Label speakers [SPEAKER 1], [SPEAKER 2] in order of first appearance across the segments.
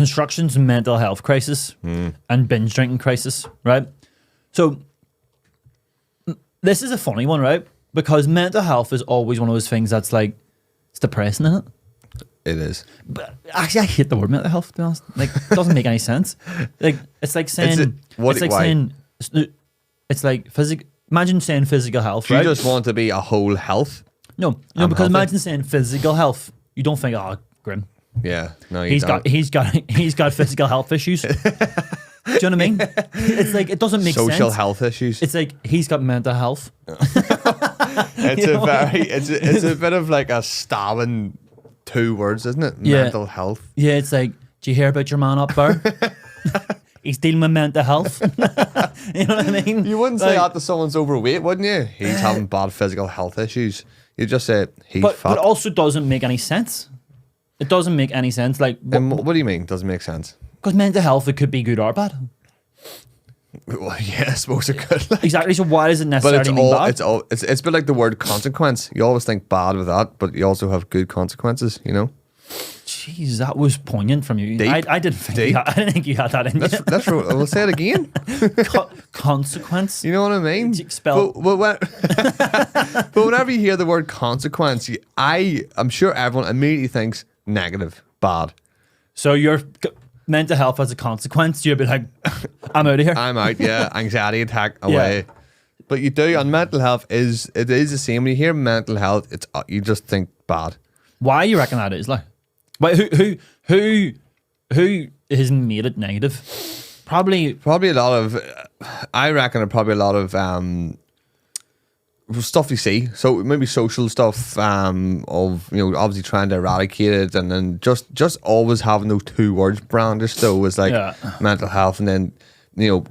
[SPEAKER 1] construction's mental health crisis and binge drinking crisis, right? So this is a funny one, right? Because mental health is always one of those things that's like, it's depressing, isn't it?
[SPEAKER 2] It is.
[SPEAKER 1] But actually, I hate the word mental health, to be honest. Like, it doesn't make any sense. Like, it's like saying, it's like physical. Imagine saying physical health,
[SPEAKER 2] Do
[SPEAKER 1] right?
[SPEAKER 2] you just want to be a whole health?
[SPEAKER 1] No, because
[SPEAKER 2] healthy.
[SPEAKER 1] imagine saying physical health. You don't think, oh, grim.
[SPEAKER 2] Yeah, no, you
[SPEAKER 1] He's
[SPEAKER 2] don't.
[SPEAKER 1] got physical health issues. Do you know what I mean? It's like, it doesn't make sense.
[SPEAKER 2] Social health issues.
[SPEAKER 1] It's like, he's got mental health.
[SPEAKER 2] It's a bit of like a stabbing 2 words, isn't it?
[SPEAKER 1] Yeah.
[SPEAKER 2] Mental health.
[SPEAKER 1] Yeah, it's like, do you hear about your man up there? He's dealing with mental health. You know what I mean?
[SPEAKER 2] You wouldn't say that to someone's overweight, wouldn't you? He's having bad physical health issues. You just say he's fat.
[SPEAKER 1] But it also doesn't make any sense. It doesn't make any sense. Like,
[SPEAKER 2] what do you mean? Doesn't make sense?
[SPEAKER 1] Because mental health, it could be good or bad.
[SPEAKER 2] Well, yeah, I suppose it could. Like.
[SPEAKER 1] Exactly. So why does it
[SPEAKER 2] But
[SPEAKER 1] necessarily mean bad?
[SPEAKER 2] it's a bit like the word consequence. You always think bad with that, but you also have good consequences. You know.
[SPEAKER 1] Jeez, that was poignant from you.
[SPEAKER 2] Deep.
[SPEAKER 1] I didn't think you had that in you.
[SPEAKER 2] We'll say it again.
[SPEAKER 1] Consequence.
[SPEAKER 2] You know what I mean?
[SPEAKER 1] Spell.
[SPEAKER 2] But whenever you hear the word consequence, I'm sure everyone immediately thinks negative, bad.
[SPEAKER 1] So your mental health as a consequence, you'd be like, I'm out of here.
[SPEAKER 2] I'm out, yeah. Anxiety attack away. Yeah. But you do, and mental health is the same. When you hear mental health, you just think bad.
[SPEAKER 1] Why you reckon that is? Like, wait, who has made it negative? Probably
[SPEAKER 2] a lot of. I reckon probably a lot of stuff you see. So maybe social stuff of obviously trying to eradicate it, and then just always having those 2 words brandished. So was like mental health, and then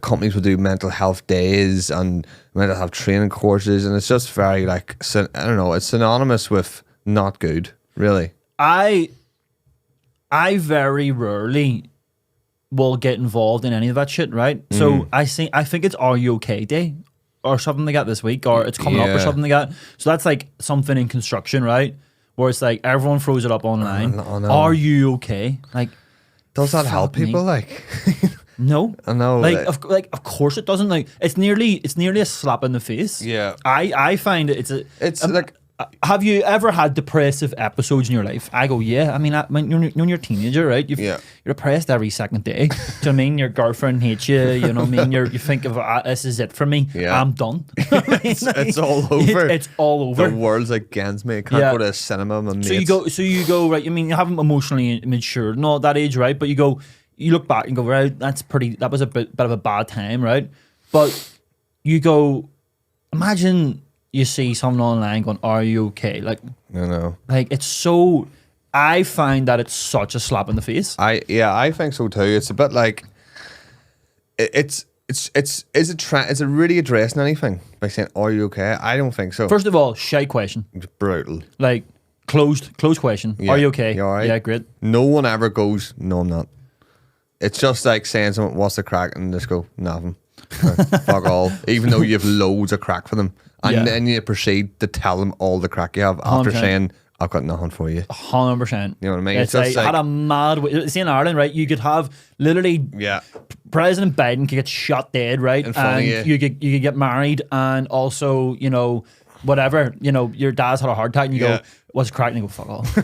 [SPEAKER 2] companies will do mental health days and mental health training courses, and it's just very like I don't know. It's synonymous with not good. Really, I
[SPEAKER 1] very rarely will get involved in any of that shit, right? So I think it's Are You Okay Day or something like that this week, or it's coming up or something like that. So that's like something in construction, right? Where it's like everyone throws it up online. Are you okay? Like,
[SPEAKER 2] does that help people? Like,
[SPEAKER 1] no,
[SPEAKER 2] I know.
[SPEAKER 1] Like, of course it doesn't. Like, it's nearly a slap in the face.
[SPEAKER 2] Yeah,
[SPEAKER 1] I find it's like. Have you ever had depressive episodes in your life? I go, yeah. I mean, when you're a teenager, right? You're depressed every second day. Do you know what I mean? Your girlfriend hates you. You know what I mean? You think of this is it for me. Yeah. I'm done.
[SPEAKER 2] It's all over.
[SPEAKER 1] It's all over.
[SPEAKER 2] The world's against me. I can't go to a cinema.
[SPEAKER 1] So you go right. I mean, you haven't emotionally matured and all at that age, right? But you look back and go, right, that was a bit of a bad time, right? But you go, imagine. You see someone online going, are you okay? Like,
[SPEAKER 2] I know.
[SPEAKER 1] Like, it's so, I find that it's such a slap in the face.
[SPEAKER 2] I think so too. It's a bit like, is it really addressing anything by saying, are you okay? I don't think so.
[SPEAKER 1] First of all, shite question.
[SPEAKER 2] It's brutal.
[SPEAKER 1] Like, closed question. Yeah. Are you okay?
[SPEAKER 2] You all right?
[SPEAKER 1] Yeah, great.
[SPEAKER 2] No one ever goes, no, I'm not. It's just like saying something, what's the crack? And just go, nothing. Fuck all. Even though you have loads of crack for them. And then you proceed to tell them all the crack you have after 100%. Saying, I've got nothing for you.
[SPEAKER 1] 100%.
[SPEAKER 2] You know what I mean?
[SPEAKER 1] It's just like, had a mad... See, in Ireland, right, you could have literally...
[SPEAKER 2] Yeah.
[SPEAKER 1] President Biden could get shot dead, right?
[SPEAKER 2] In front
[SPEAKER 1] and
[SPEAKER 2] of you.
[SPEAKER 1] You could get married, and also, whatever, your dad's had a heart attack, and you go, what's crack? And you go, fuck off.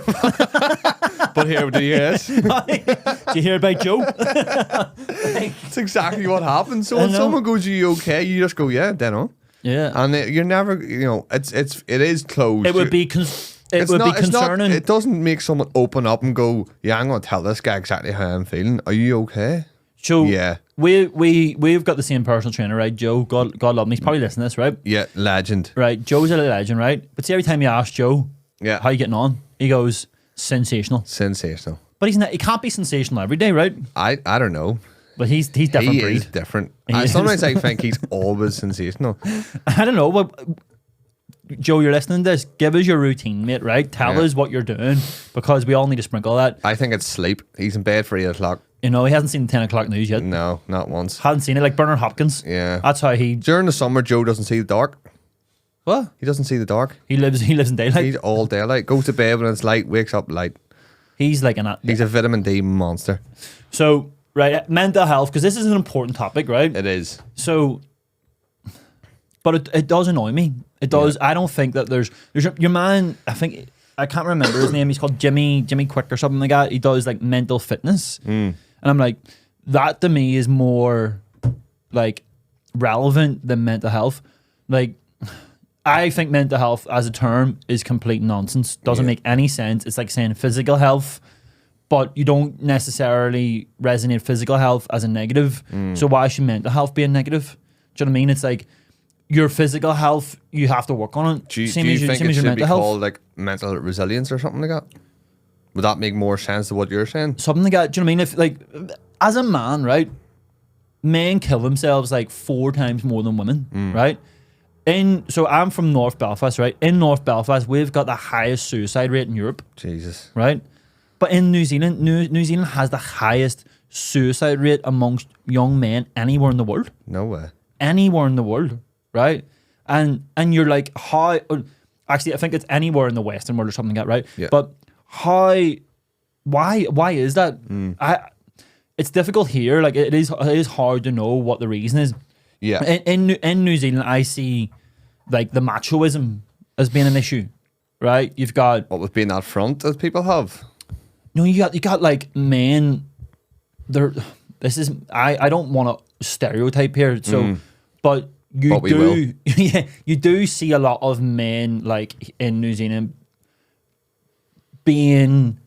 [SPEAKER 2] But here, do you hear it?
[SPEAKER 1] Do you hear about Joe?
[SPEAKER 2] That's exactly what happens. So when someone goes, are you okay? You just go, yeah, then on.
[SPEAKER 1] Yeah,
[SPEAKER 2] and you're never, it is closed.
[SPEAKER 1] It would be concerning.
[SPEAKER 2] It doesn't make someone open up and go, yeah, I'm going to tell this guy exactly how I'm feeling. Are you okay?
[SPEAKER 1] So yeah, we've got the same personal trainer, right? Joe, God love him. He's probably listening to this, right?
[SPEAKER 2] Yeah, legend.
[SPEAKER 1] Right, Joe's a legend, right? But see, every time you ask Joe, how you getting on, he goes, sensational. But he can't be sensational every day, right?
[SPEAKER 2] I don't know.
[SPEAKER 1] But he's different.
[SPEAKER 2] He is different. Sometimes I think he's always sensational.
[SPEAKER 1] I don't know. But Joe, you're listening to this. Give us your routine, mate, right? Tell us what you're doing, because we all need to sprinkle that.
[SPEAKER 2] I think it's sleep. He's in bed for 8 o'clock.
[SPEAKER 1] He hasn't seen the 10 o'clock news yet.
[SPEAKER 2] No, not once.
[SPEAKER 1] Hadn't seen it, like Bernard Hopkins.
[SPEAKER 2] Yeah.
[SPEAKER 1] That's how he...
[SPEAKER 2] During the summer, Joe doesn't see the dark.
[SPEAKER 1] What?
[SPEAKER 2] He doesn't see the dark.
[SPEAKER 1] He lives in daylight.
[SPEAKER 2] He's all daylight. Goes to bed when it's light, wakes up light.
[SPEAKER 1] He's like
[SPEAKER 2] he's a vitamin D monster.
[SPEAKER 1] So, right, mental health, because this is an important topic, right?
[SPEAKER 2] It is.
[SPEAKER 1] So, but it does annoy me. It does. Yeah. I don't think that there's your man. I can't remember his name. He's called Jimmy Quick or something like that. He does like mental fitness, and I'm like, that to me is more like relevant than mental health. Like, I think mental health as a term is complete nonsense. Doesn't make any sense. It's like saying physical health, but you don't necessarily resonate physical health as a negative. So why should mental health be a negative? Do you know what I mean? It's like your physical health, you have to work on it.
[SPEAKER 2] Do you think it should be called like mental resilience or something like that? Would that make more sense to what you're saying?
[SPEAKER 1] Something like that. Do you know what I mean? If like, as a man, right, men kill themselves like 4 times more than women, right? So I'm from North Belfast, right? In North Belfast, we've got the highest suicide rate in Europe.
[SPEAKER 2] Jesus.
[SPEAKER 1] Right? But in New Zealand, New Zealand has the highest suicide rate amongst young men anywhere in the world.
[SPEAKER 2] No way.
[SPEAKER 1] Anywhere in the world, right? And you're like, how... Actually, I think it's anywhere in the Western world or something like that, right?
[SPEAKER 2] Yeah.
[SPEAKER 1] But why is that? It's difficult here. Like, it is hard to know what the reason is.
[SPEAKER 2] Yeah.
[SPEAKER 1] In New Zealand, I see like the machoism as being an issue, right? You've got
[SPEAKER 2] what with being that front that people have.
[SPEAKER 1] No, you got like men. I don't want to stereotype here, so but you do yeah, you do see a lot of men like in New Zealand being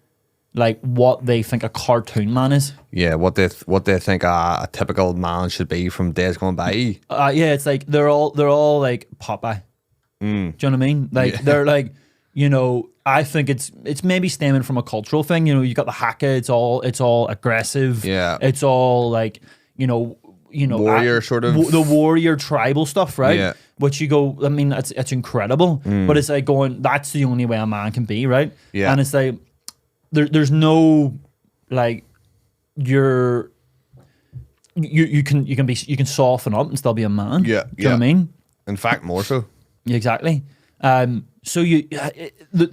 [SPEAKER 1] like what they think a cartoon man is.
[SPEAKER 2] Yeah, what they think a typical man should be from days gone by.
[SPEAKER 1] Yeah, it's like they're all like Popeye. Do you know what I mean? Like they're like, you know, I think it's maybe stemming from a cultural thing. You know, you got the haka. It's all aggressive.
[SPEAKER 2] Yeah,
[SPEAKER 1] it's all like you know
[SPEAKER 2] warrior sort of
[SPEAKER 1] the warrior tribal stuff, right?
[SPEAKER 2] Yeah.
[SPEAKER 1] Which you go, I mean, it's incredible, but it's like going, that's the only way a man can be, right?
[SPEAKER 2] Yeah,
[SPEAKER 1] and it's like. There's no like you can soften up and still be a man.
[SPEAKER 2] Yeah,
[SPEAKER 1] do you know what I mean?
[SPEAKER 2] In fact, more so.
[SPEAKER 1] Exactly. So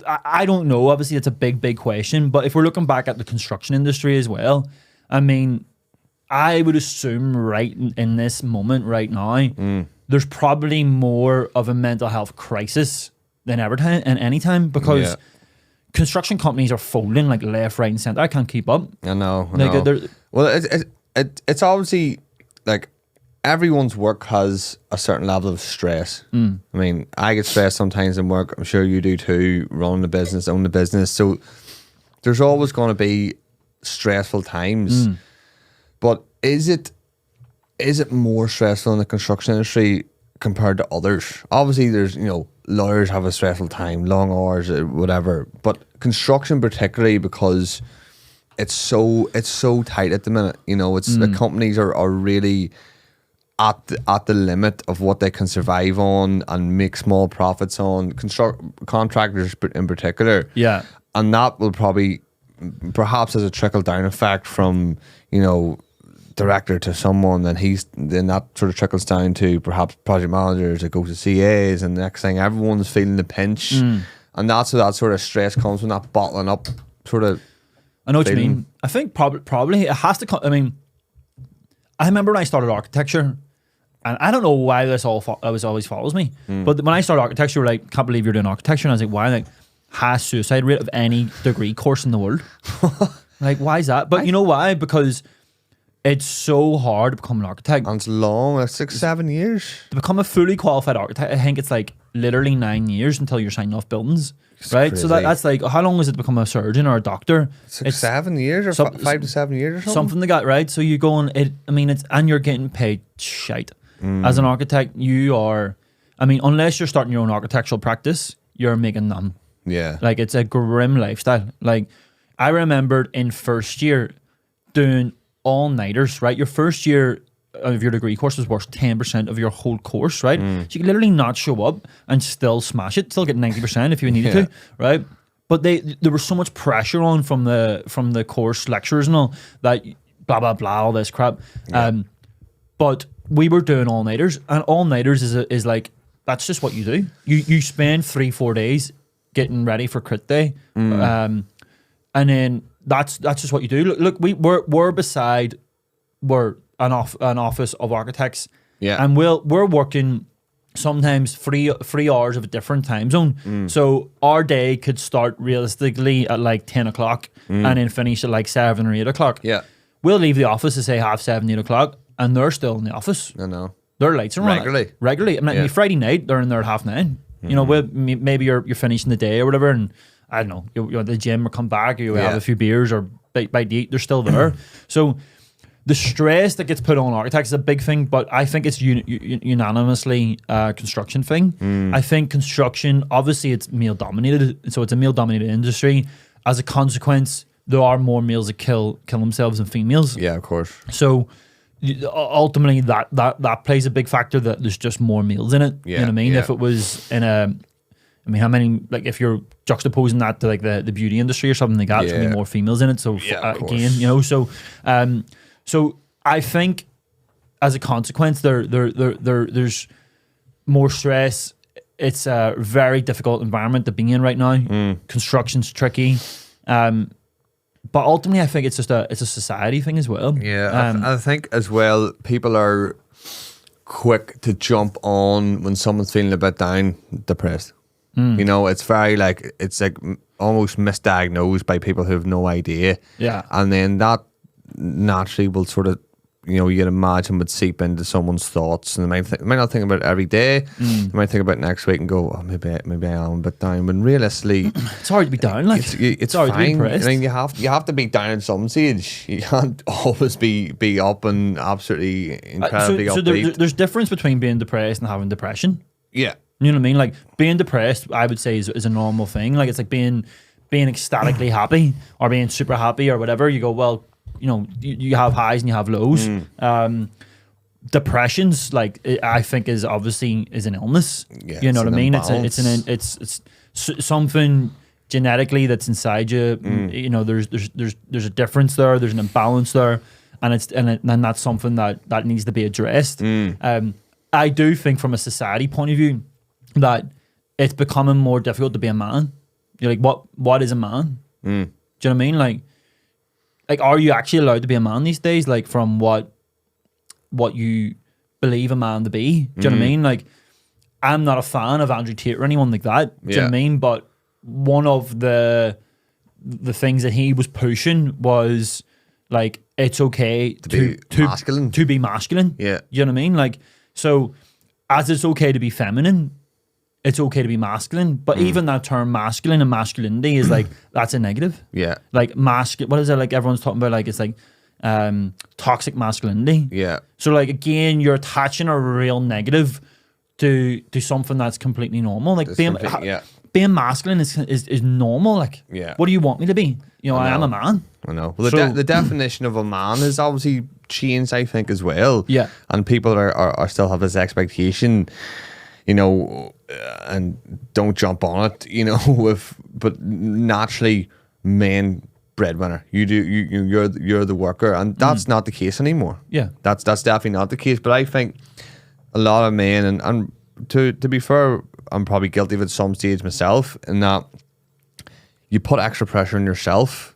[SPEAKER 1] I don't know. Obviously, it's a big question. But if we're looking back at the construction industry as well, I mean, I would assume right in this moment right now, there's probably more of a mental health crisis than ever in any time because. Yeah. Construction companies are folding like left, right, and center. I can't keep up.
[SPEAKER 2] I know. Well, it's obviously like everyone's work has a certain level of stress. I mean, I get stressed sometimes in work. I'm sure you do too. Running the business, own the business. So there's always going to be stressful times. But is it more stressful in the construction industry compared to others? Obviously, there's lawyers have a stressful time, long hours, whatever. But construction, particularly because it's so tight at the minute. It's the companies are really at the limit of what they can survive on and make small profits on. Contractors in particular,
[SPEAKER 1] yeah,
[SPEAKER 2] and that will perhaps as a trickle down effect from director to someone, then that sort of trickles down to perhaps project managers. It goes to CAs, and the next thing everyone's feeling the pinch, and that's where that sort of stress comes from, that bottling up sort of.
[SPEAKER 1] I know what you mean. I think probably it has to come. I mean, I remember when I started architecture, and I don't know why this always follows me, but when I started architecture, we're like, can't believe you're doing architecture, and I was like, why? Like, highest suicide rate of any degree course in the world. Like, why is that? But you know why? Because it's so hard to become an architect.
[SPEAKER 2] And it's long, 6-7 years.
[SPEAKER 1] To become a fully qualified architect, I think it's like literally 9 years until you're signing off buildings. It's right? Crazy. So that's like, how long is it to become a surgeon or a doctor?
[SPEAKER 2] 7 years or 5 to 7 years or something?
[SPEAKER 1] Something like that, right? So you go on, and you're getting paid shite. As an architect, you are, unless you're starting your own architectural practice, you're making none.
[SPEAKER 2] Yeah.
[SPEAKER 1] Like, it's a grim lifestyle. Like, I remembered in first year doing all-nighters, right? Your first year of your degree course was worth 10% of your whole course, right? So you could literally not show up and still smash it, still get 90% if you needed to, right? But there was so much pressure on from the course lecturers and all that, blah, blah, blah, all this crap. Yeah. But we were doing all-nighters, and all-nighters is like, that's just what you do. You spend 3-4 days getting ready for crit day, and then that's just what you do. Look, we're an office of architects, and we're working sometimes 3 hours of a different time zone. So our day could start realistically at like 10 o'clock and then finish at like 7 or 8 o'clock.
[SPEAKER 2] Yeah.
[SPEAKER 1] We'll leave the office at say 7:30, 8 o'clock, and they're still in the office.
[SPEAKER 2] I know.
[SPEAKER 1] Their lights are on. Regularly. I mean, Friday night, they're in there at 9:30. You know, maybe you're finishing the day or whatever, and I don't know, you're at the gym or come back, or you have a few beers or bite to eat, they're still there. So the stress that gets put on architects is a big thing, but I think it's unanimously a construction thing. I think construction, obviously it's male dominated, so it's a male dominated industry. As a consequence, there are more males that kill themselves than females.
[SPEAKER 2] Yeah, of course.
[SPEAKER 1] So ultimately that plays a big factor, that there's just more males in it. You know what I mean? If it was in how many, like if you're juxtaposing that to like the beauty industry or something like that, there's gonna be more females in it. So again, you know, so I think as a consequence, there's more stress. It's a very difficult environment to be in right now. Construction's tricky. But ultimately, I think it's a society thing as well.
[SPEAKER 2] Yeah, I think as well, people are quick to jump on when someone's feeling a bit down, depressed. You know, it's very like, it's like almost misdiagnosed by people who have no idea.
[SPEAKER 1] Yeah.
[SPEAKER 2] And then that naturally will sort of, you know, you'd imagine would seep into someone's thoughts, and they might not think about it every day. They might think about it next week and go, oh, maybe I am a bit down. When realistically,
[SPEAKER 1] it's hard to be down. Like
[SPEAKER 2] it's hard fine. To be depressed. I mean, you have to be down at some stage. You can't always be up and absolutely incredibly upbeat.
[SPEAKER 1] So there's difference between being depressed and having depression.
[SPEAKER 2] Yeah,
[SPEAKER 1] you know what I mean. Like being depressed, I would say is a normal thing. Like it's like being ecstatically happy or being super happy or whatever. You go, well, you know, you have highs and you have lows. Depression's like, I think is obviously an illness.
[SPEAKER 2] Yeah,
[SPEAKER 1] you know what I mean? It's something genetically that's inside you. You know, there's a difference there. There's an imbalance there, and that's something that needs to be addressed. I do think from a society point of view that it's becoming more difficult to be a man. You're like, what is a man? Do you know what I mean? Like, are you actually allowed to be a man these days? Like, from what you believe a man to be? Do you know what I mean? Like, I'm not a fan of Andrew Tate or anyone like that. Do you know what I mean? But one of the things that he was pushing was like, it's okay to be masculine.
[SPEAKER 2] Yeah.
[SPEAKER 1] You know what I mean? Like, so as it's okay to be feminine, it's okay to be masculine, but even that term masculine and masculinity is like, that's a negative.
[SPEAKER 2] Yeah.
[SPEAKER 1] Like what is it, like everyone's talking about, like it's like toxic masculinity.
[SPEAKER 2] Yeah.
[SPEAKER 1] So like, again, you're attaching a real negative to something that's completely normal. Like being masculine is normal. Like, what do you want me to be? You know, I am a man.
[SPEAKER 2] I know. Well, the definition of a man has obviously changed, I think, as well.
[SPEAKER 1] Yeah.
[SPEAKER 2] And people are still have this expectation, you know, and don't jump on it, you know, but naturally men breadwinner. You're the worker, and that's not the case anymore.
[SPEAKER 1] Yeah.
[SPEAKER 2] That's definitely not the case. But I think a lot of men, and to be fair, I'm probably guilty of it at some stage myself, in that you put extra pressure on yourself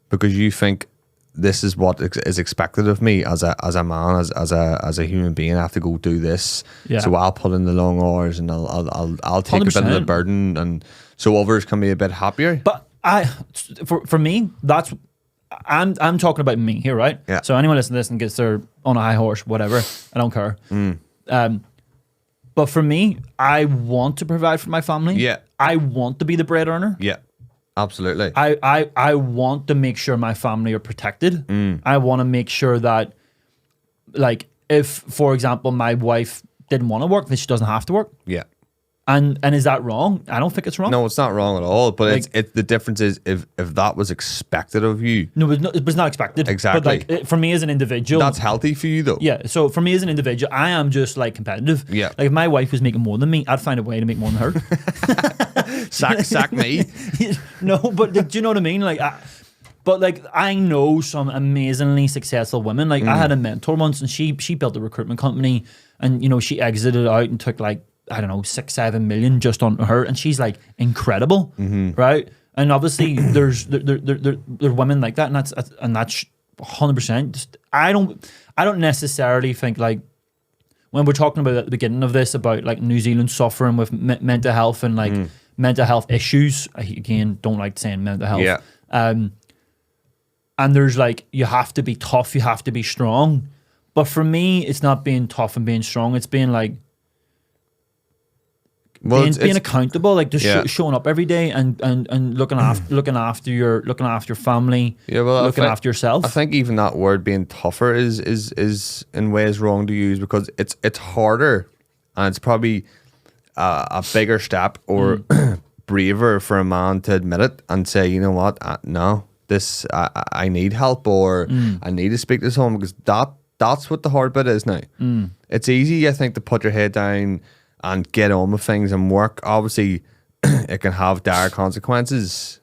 [SPEAKER 2] because you think this is what is expected of me as a man, as a human being. I have to go do this, so I'll put in the long hours and I'll take 100%. A bit of the burden, and so others can be a bit happier.
[SPEAKER 1] But for me, that's I'm talking about me here, right?
[SPEAKER 2] Yeah.
[SPEAKER 1] So anyone listening to this and gets their on a high horse, whatever, I don't care. But for me, I want to provide for my family.
[SPEAKER 2] Yeah.
[SPEAKER 1] I want to be the bread earner.
[SPEAKER 2] Yeah. Absolutely.
[SPEAKER 1] I want to make sure my family are protected. I want to make sure that, like, if, for example, my wife didn't want to work, then she doesn't have to work.
[SPEAKER 2] Yeah.
[SPEAKER 1] And is that wrong? I don't think it's wrong.
[SPEAKER 2] No, it's not wrong at all. But like, it's the difference is if that was expected of you.
[SPEAKER 1] No, it was not expected.
[SPEAKER 2] Exactly.
[SPEAKER 1] But like, for me as an individual,
[SPEAKER 2] that's healthy for you though.
[SPEAKER 1] Yeah. So for me as an individual, I am just like competitive.
[SPEAKER 2] Yeah.
[SPEAKER 1] Like if my wife was making more than me, I'd find a way to make more than her.
[SPEAKER 2] sack me.
[SPEAKER 1] No, but do you know what I mean? Like, I know some amazingly successful women. Like I had a mentor once, and she built a recruitment company, and you know she exited out and took like, I don't know, 6-7 million just on her, and she's like incredible, right? And obviously there's women like that, and that's 100%. I don't necessarily think like when we're talking about at the beginning of this about like New Zealand suffering with mental health and like mental health issues. I again don't like saying mental health.
[SPEAKER 2] Yeah.
[SPEAKER 1] And there's like, you have to be tough, you have to be strong. But for me, it's not being tough and being strong. It's being like, being accountable, like just showing up every day and looking after your family. Yeah, well, looking after yourself.
[SPEAKER 2] I think even that word being tougher is in ways wrong to use, because it's harder, and it's probably a bigger step or braver for a man to admit it and say, you know what, no. I need help, or I need to speak to someone, because that's what the hard bit is now. It's easy, I think, to put your head down and get on with things and work. Obviously, it can have dire consequences,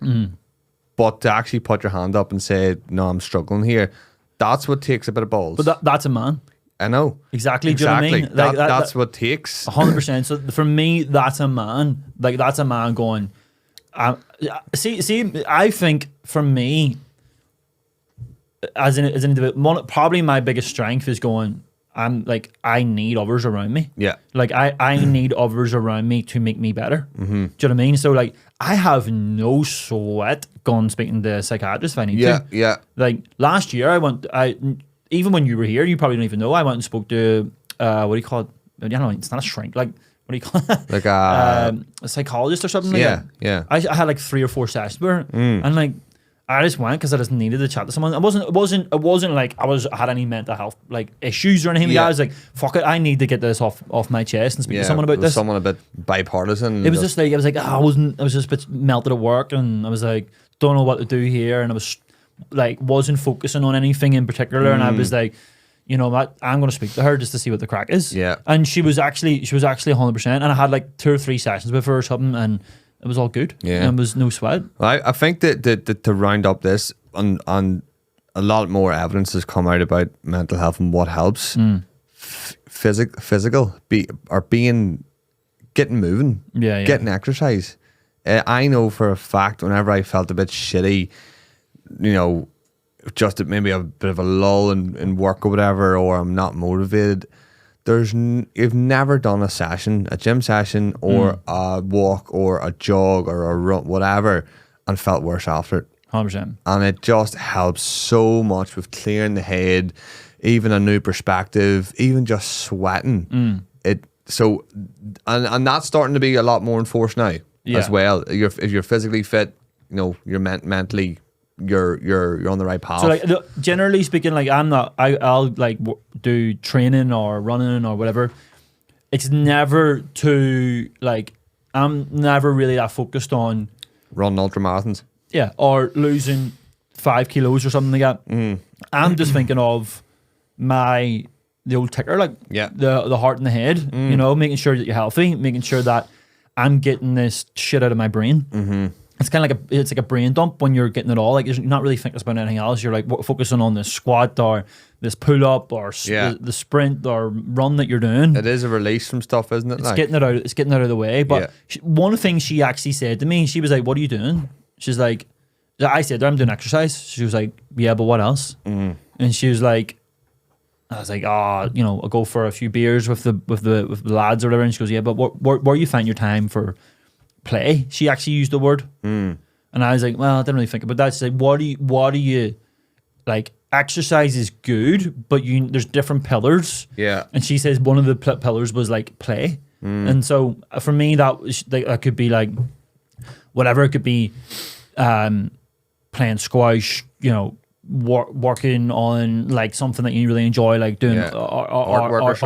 [SPEAKER 2] but to actually put your hand up and say, no, I'm struggling here, that's what takes a bit of balls.
[SPEAKER 1] But that's a man.
[SPEAKER 2] I know.
[SPEAKER 1] Exactly. Do you know what I mean?
[SPEAKER 2] Like, that's what takes.
[SPEAKER 1] 100%. So for me, that's a man. Like, that's a man going... see, I think for me, as an individual, probably my biggest strength is going, I'm like, I need others around me.
[SPEAKER 2] Yeah.
[SPEAKER 1] Like, I need others around me to make me better. Do you know what I mean? So, like, I have no sweat going speaking to a psychiatrist if I need to.
[SPEAKER 2] Yeah.
[SPEAKER 1] Like, last year, even when you were here, you probably don't even know, I went and spoke to, what do you call it? I don't know, it's not a shrink, like, what do you call it?
[SPEAKER 2] Like
[SPEAKER 1] a psychologist or something like that.
[SPEAKER 2] Yeah.
[SPEAKER 1] I had like 3 or 4 sessions with her, and like I just went because I just needed to chat to someone. It wasn't like I had any mental health like issues or anything. Yeah. I was like, fuck it, I need to get this off my chest and speak to someone about this.
[SPEAKER 2] Someone a bit bipartisan.
[SPEAKER 1] It was just like, I was just a bit melted at work, and I was like, don't know what to do here, and I was like, wasn't focusing on anything in particular, and I was like, you know what, I'm going to speak to her just to see what the crack is.
[SPEAKER 2] Yeah.
[SPEAKER 1] And she was actually 100%. And I had like 2 or 3 sessions with her or something, and it was all good. Yeah. And it was no sweat.
[SPEAKER 2] I think that to round up this, on a lot more evidence has come out about mental health and what helps. Physical, getting moving.
[SPEAKER 1] Yeah.
[SPEAKER 2] Getting exercise. I know for a fact, whenever I felt a bit shitty, you know, just maybe a bit of a lull in work or whatever, or I'm not motivated, you've never done a gym session or a walk or a jog or a run, whatever, and felt worse after it.
[SPEAKER 1] 100%.
[SPEAKER 2] And it just helps so much with clearing the head, even a new perspective, even just sweating. And that's starting to be a lot more enforced now as well. If you're physically fit, you know, you're mentally, you're on the right path.
[SPEAKER 1] So like, generally speaking, like I'll like do training or running or whatever. It's never too like, I'm never really that focused on
[SPEAKER 2] running ultramarathons.
[SPEAKER 1] Yeah, or losing 5 kilos or something like that. I'm just thinking of the old ticker, like the heart and the head. You know, making sure that you're healthy, making sure that I'm getting this shit out of my brain. It's kind of like a brain dump when you're getting it all. Like, you're not really thinking about anything else. You're like focusing on this squat or this pull up or the sprint or run that you're doing.
[SPEAKER 2] It is a release from stuff, isn't it?
[SPEAKER 1] It's getting it out. It's getting it out of the way. But one thing she actually said to me, she was like, "What are you doing?" She's like, I said to her, "I'm doing exercise." She was like, "Yeah, but what else?" And she was like, I was like, you know, I'll go for a few beers with the lads or whatever. And she goes, "Yeah, but where you find your time for play?" She actually used the word. And I was like, well, I didn't really think about that. She's like, what do you like, exercise is good, but there's different pillars. Yeah. And she says one of the pillars was like play. And so for me, that could be like whatever. It could be playing squash, you know, working on like something that you really enjoy, like doing artwork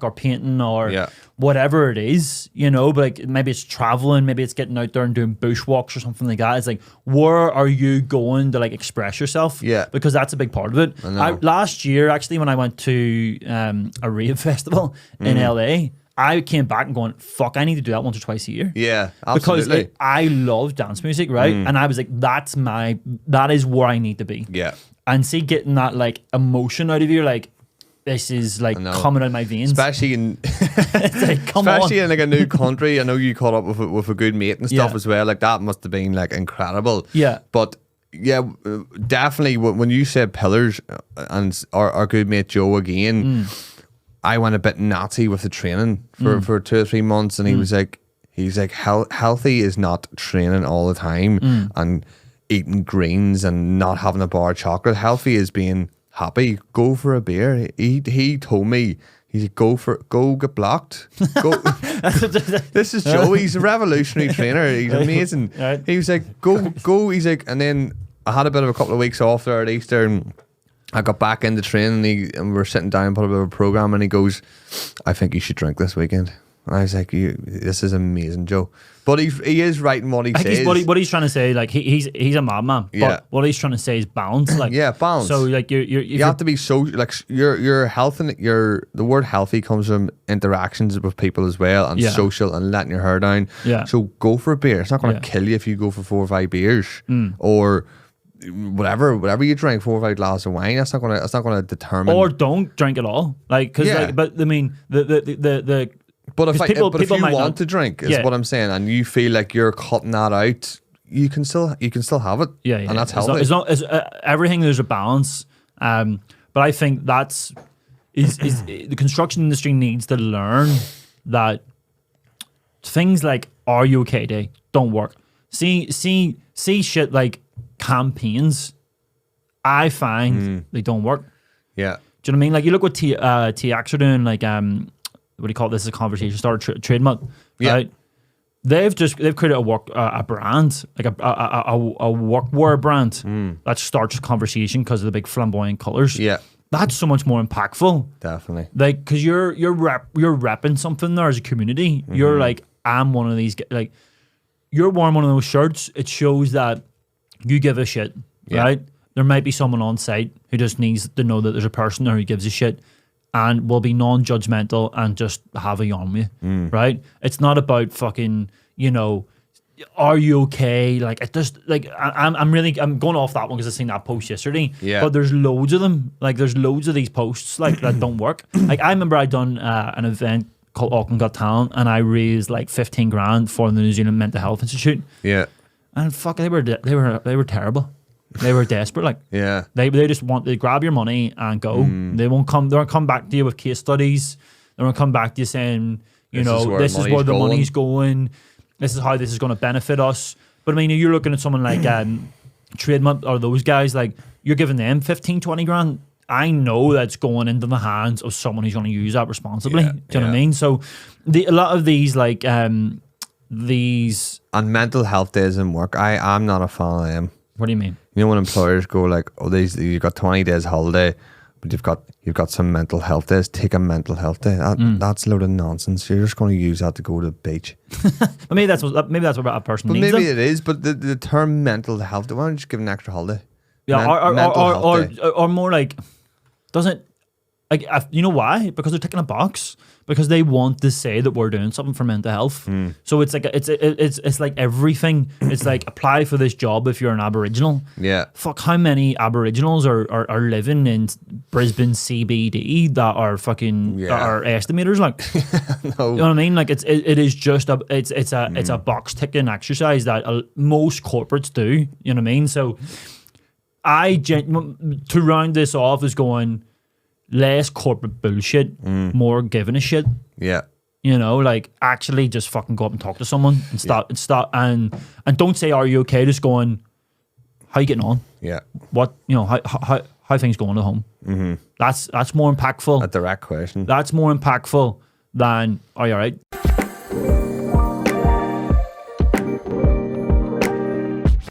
[SPEAKER 1] or painting or whatever it is, you know. But like, maybe it's traveling, maybe it's getting out there and doing bushwalks or something like that. It's like, where are you going to like express yourself? Yeah, because that's a big part of it. Last year, actually, when I went to a rave festival in LA, I came back and going, fuck, I need to do that once or twice a year. Yeah, absolutely. Because I love dance music, right? And I was like, that is where I need to be. Yeah. And see, getting that like emotion out of you, like, this is like coming out of my veins.
[SPEAKER 2] Especially in
[SPEAKER 1] like,
[SPEAKER 2] especially in like a new country. I know you caught up with a good mate and stuff as well. Like that must have been like incredible.
[SPEAKER 1] Yeah.
[SPEAKER 2] But yeah, definitely when you said pillars and our good mate Joe again, I went a bit Nazi with the training for 2 or 3 months, and he's like healthy is not training all the time and eating greens and not having a bar of chocolate. Healthy is being happy. Go for a beer. He told me, he said, go get blocked. Go. This is Joe. He's a revolutionary trainer. He's amazing.
[SPEAKER 1] Right.
[SPEAKER 2] He was like, go. He's like, and then I had a bit of a couple of weeks off there at Easter, and I got back into training, and we were sitting down, put a bit of a program, and he goes, I think you should drink this weekend. And I was like, this is amazing, Joe. But he is right in what he says.
[SPEAKER 1] What he's trying to say, like he's a madman. But what he's trying to say is balance. Like
[SPEAKER 2] balance.
[SPEAKER 1] So like you
[SPEAKER 2] have to be so like your health, and the word healthy comes from interactions with people as well, and social and letting your hair down.
[SPEAKER 1] Yeah.
[SPEAKER 2] So go for a beer. It's not going to kill you if you go for 4 or 5 beers or whatever you drink, 4 or 5 glasses of wine. That's not gonna determine.
[SPEAKER 1] Or don't drink at all. Like because but I mean the
[SPEAKER 2] But if you want to drink, is
[SPEAKER 1] Yeah.
[SPEAKER 2] what I'm saying, and you feel like you're cutting that out, you can still have it.
[SPEAKER 1] Yeah,
[SPEAKER 2] and that's healthy.
[SPEAKER 1] As long as everything, there's a balance. But I think that's the construction industry needs to learn that things like "Are you okay?" Day don't work. See shit like campaigns. I find they don't work.
[SPEAKER 2] Yeah.
[SPEAKER 1] Do you know what I mean? Like you look what TX are doing, like what do you call it? This is a conversation starter trademark, right? They've created a brand, like a workwear brand that starts a conversation because of the big flamboyant colors.
[SPEAKER 2] Yeah,
[SPEAKER 1] that's so much more impactful.
[SPEAKER 2] Definitely,
[SPEAKER 1] like because you're repping something there as a community. You're like, I'm one of these. Like you're wearing one of those shirts. It shows that you give a shit, right? There might be someone on site who just needs to know that there's a person there who gives a shit, and will be non-judgmental and just have a yarn with you, right? It's not about fucking, are you okay? Like it just like I'm going off that one because I seen that post yesterday.
[SPEAKER 2] Yeah.
[SPEAKER 1] But there's loads of them. Like there's loads of these posts like that don't work. Like I remember I'd done an event called Auckland Got Talent, and I raised like 15 grand for the New Zealand Mental Health Institute.
[SPEAKER 2] Yeah.
[SPEAKER 1] And fuck, they were terrible. They were desperate, like they just want to grab your money and go. They won't come back to you with case studies. They won't come back to you saying, this is where the money's going. This is how this is going to benefit us. But I mean, you're looking at someone like Trademark or those guys, like you're giving them 15, 20 grand. I know that's going into the hands of someone who's going to use that responsibly. Do you know what I mean? So a lot of these like these
[SPEAKER 2] and mental health days in work, I'm not a fan of them.
[SPEAKER 1] What do you mean?
[SPEAKER 2] You know when employers go like, oh, you've got 20 days holiday, but you've got some mental health days. Take a mental health day. That's a load of nonsense. You're just going to use that to go to the beach.
[SPEAKER 1] But maybe that's what a person needs.
[SPEAKER 2] Maybe it is. But the term mental health, why don't you just give an extra holiday?
[SPEAKER 1] Yeah, or more like, doesn't like you know why? Because they're ticking a box. Because they want to say that we're doing something for mental health. So it's like it's like everything. It's like apply for this job if you're an Aboriginal.
[SPEAKER 2] Yeah.
[SPEAKER 1] Fuck, how many Aboriginals are living in Brisbane CBD that are fucking that are estimators? Like,
[SPEAKER 2] no.
[SPEAKER 1] You know what I mean? Like it is just it's a box ticking exercise that most corporates do. You know what I mean? So to round this off is going. Less corporate bullshit, more giving a shit.
[SPEAKER 2] Yeah.
[SPEAKER 1] Like actually just fucking go up and talk to someone and start and don't say, are you okay? Just going, how you getting on?
[SPEAKER 2] Yeah.
[SPEAKER 1] What, how things going at home? That's more impactful.
[SPEAKER 2] A direct question.
[SPEAKER 1] That's more impactful than, are you all right?